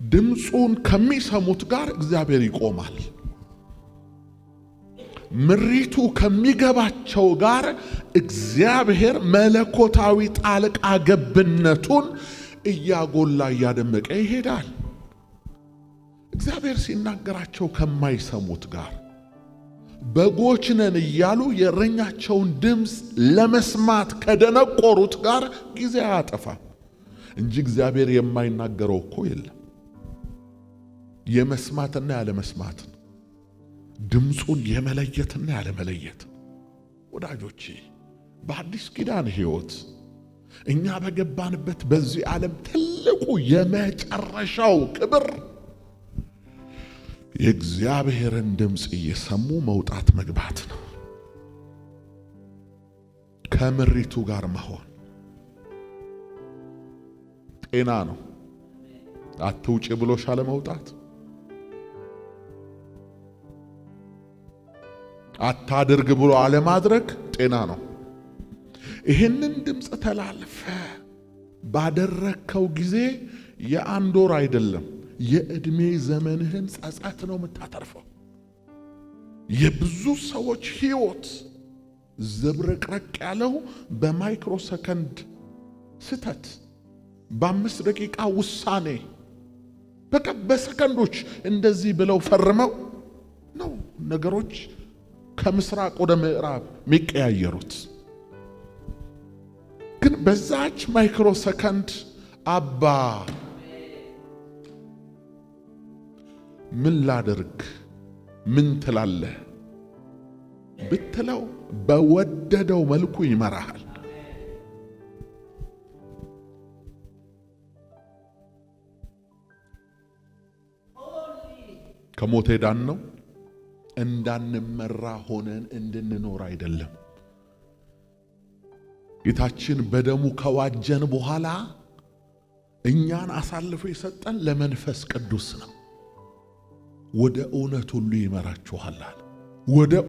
ድምጹን ከሚሰሙት ጋር እግዚአብሔር ይቆማል። ምሪቱ ከሚገባቸው ጋር እግዚአብሔር መለኮታዊ ጣልቃ ገብነቱን እያጎላ እያደመቀ ይሄዳል። እግዚአብሔር ሲናገራቸው ከማይሰሙት ጋር በጎች ነን እያሉ የእረኛቸውን ድምፅ ለመስማት ከደነቆሩት ጋር ጊዜ አያጠፋም እንጂ እግዚአብሔር የማይናገረው እኮ የለም። የመስማትና ያለመስማት ነው። ድምፁን የመለየትና ያለመለየት። ወዳጆቼ በአዲስ ኪዳን ሕይወት እኛ በገባንበት በዚህ ዓለም ትልቁ የመጨረሻው ክብር የእግዚአብሔርን ድምፅ እየሰሙ መውጣት መግባት ነው። ከምሪቱ ጋር መሆን ጤና ነው። አትውጪ ብሎሻል መውጣት፣ አታድርግ ብሎ አለማድረግ ጤና ነው። ይህንን ድምፅ ተላልፈ ባደረከው ጊዜ የአንድ ወር አይደለም የዕድሜ ዘመንህን ጸጸት ነው የምታተርፈው። የብዙ ሰዎች ሕይወት ዝብርቅርቅ ያለው በማይክሮ ሰከንድ ስተት፣ በ5 ደቂቃ ውሳኔ፣ በቃ በሰከንዶች እንደዚህ ብለው ፈርመው ነው ነገሮች ከምስራቅ ወደ ምዕራብ የሚቀያየሩት። ግን በዛች ማይክሮ ሰከንድ አባ ምን ላድርግ ምን ትላለህ ብትለው በወደደው መልኩ ይመራሃል። ከሞት ዳን ነው እንዳንመራ ሆነን እንድንኖር አይደለም። ጌታችን በደሙ ከዋጀን በኋላ እኛን አሳልፎ የሰጠን ለመንፈስ ቅዱስ ነው። ወደ እውነት ሁሉ ይመራችኋል። ወደ